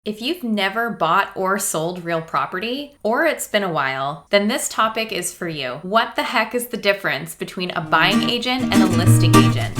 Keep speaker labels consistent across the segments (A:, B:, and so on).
A: If you've never bought or sold real property, or it's been a while, then this topic is for you. What the heck is the difference between a buying agent and a listing agent?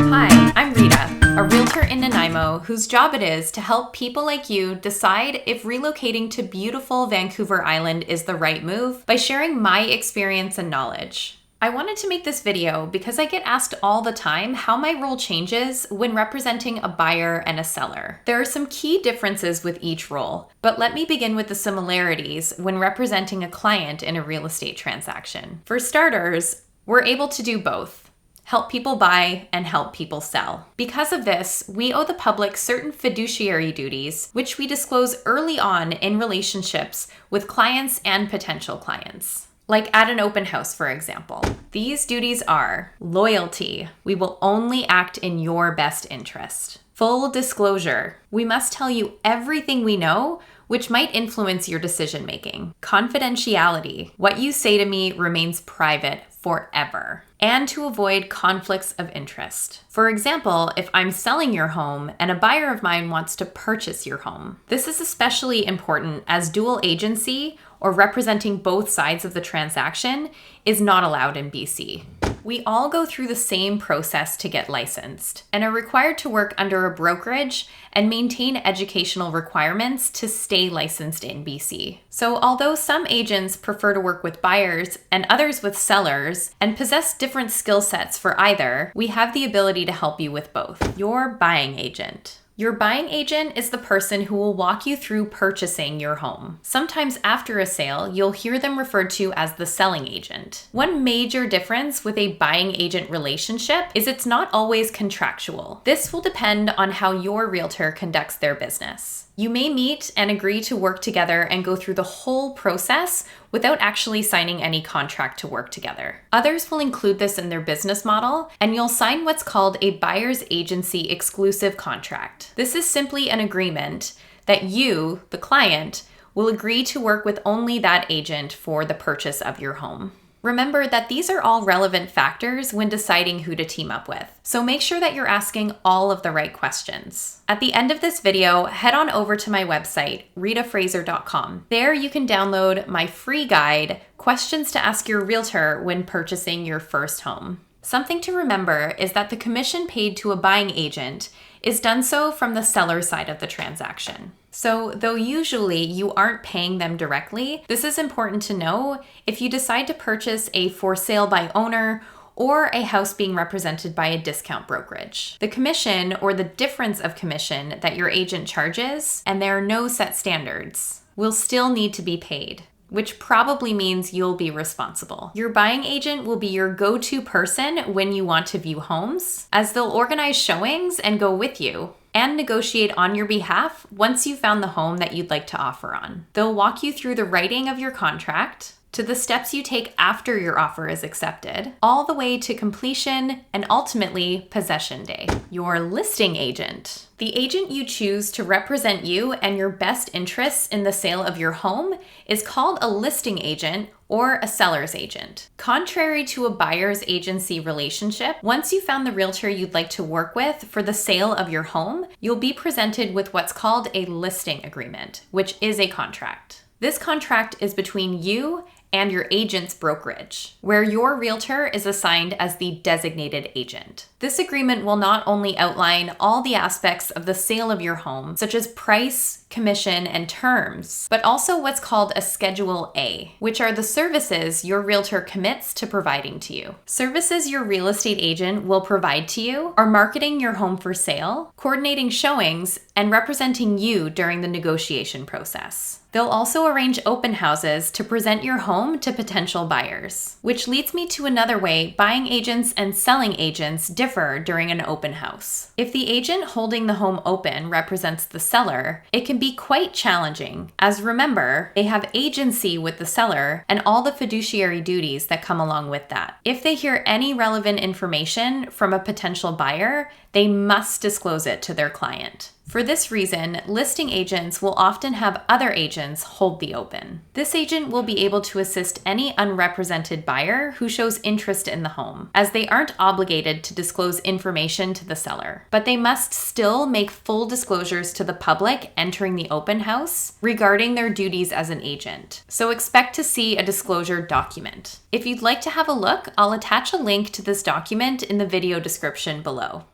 A: Hi, I'm Rita, a realtor in Nanaimo whose job it is to help people like you decide if relocating to beautiful Vancouver Island is the right move by sharing my experience and knowledge. I wanted to make this video because I get asked all the time how my role changes when representing a buyer and a seller. There are some key differences with each role, but let me begin with the similarities when representing a client in a real estate transaction. For starters, we're able to do both. Help people buy and help people sell. Because of this, we owe the public certain fiduciary duties, which we disclose early on in relationships with clients and potential clients. Like at an open house, for example. These duties are loyalty. We will only act in your best interest. Full disclosure. We must tell you everything we know, which might influence your decision making. Confidentiality. What you say to me remains private forever. And to avoid conflicts of interest. For example, if I'm selling your home and a buyer of mine wants to purchase your home. This is especially important as dual agency or representing both sides of the transaction is not allowed in BC. We all go through the same process to get licensed and are required to work under a brokerage and maintain educational requirements to stay licensed in BC. So although some agents prefer to work with buyers and others with sellers and possess different skill sets for either, we have the ability to help you with both. Your buying agent. Your buying agent is the person who will walk you through purchasing your home. Sometimes after a sale, you'll hear them referred to as the selling agent. One major difference with a buying agent relationship is it's not always contractual. This will depend on how your realtor conducts their business. You may meet and agree to work together and go through the whole process without actually signing any contract to work together. Others will include this in their business model, and you'll sign what's called a buyer's agency exclusive contract. This is simply an agreement that you, the client, will agree to work with only that agent for the purchase of your home. Remember that these are all relevant factors when deciding who to team up with, so make sure that you're asking all of the right questions. At the end of this video, head on over to my website, ritafraser.com. There you can download my free guide, Questions to Ask Your Realtor When Purchasing Your First Home. Something to remember is that the commission paid to a buying agent is done so from the seller side of the transaction. So though usually you aren't paying them directly, this is important to know if you decide to purchase a for sale by owner or a house being represented by a discount brokerage. The commission or the difference of commission that your agent charges, and there are no set standards, will still need to be paid, which probably means you'll be responsible. Your buying agent will be your go-to person when you want to view homes, as they'll organize showings and go with you, and negotiate on your behalf once you've found the home that you'd like to offer on. They'll walk you through the writing of your contract, to the steps you take after your offer is accepted, all the way to completion and ultimately possession day. Your listing agent. The agent you choose to represent you and your best interests in the sale of your home is called a listing agent or a seller's agent. Contrary to a buyer's agency relationship, once you found the realtor you'd like to work with for the sale of your home, you'll be presented with what's called a listing agreement, which is a contract. This contract is between you and your agent's brokerage, where your realtor is assigned as the designated agent. This agreement will not only outline all the aspects of the sale of your home, such as price, commission, and terms, but also what's called a Schedule A, which are the services your realtor commits to providing to you. Services your real estate agent will provide to you are marketing your home for sale, coordinating showings, and representing you during the negotiation process. They'll also arrange open houses to present your home to potential buyers, which leads me to another way buying agents and selling agents differ during an open house. If the agent holding the home open represents the seller, it can be quite challenging, as remember, they have agency with the seller and all the fiduciary duties that come along with that. If they hear any relevant information from a potential buyer, they must disclose it to their client. For this reason, listing agents will often have other agents hold the open. This agent will be able to assist any unrepresented buyer who shows interest in the home, as they aren't obligated to disclose information to the seller. But they must still make full disclosures to the public entering the open house regarding their duties as an agent. So expect to see a disclosure document. If you'd like to have a look, I'll attach a link to this document in the video description below.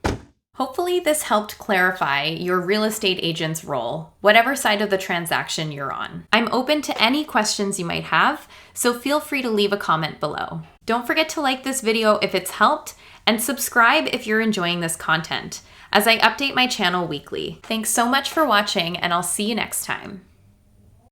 A: Hopefully this helped clarify your real estate agent's role, whatever side of the transaction you're on. I'm open to any questions you might have, so feel free to leave a comment below. Don't forget to like this video if it's helped, and subscribe if you're enjoying this content, as I update my channel weekly. Thanks so much for watching, and I'll see you next time.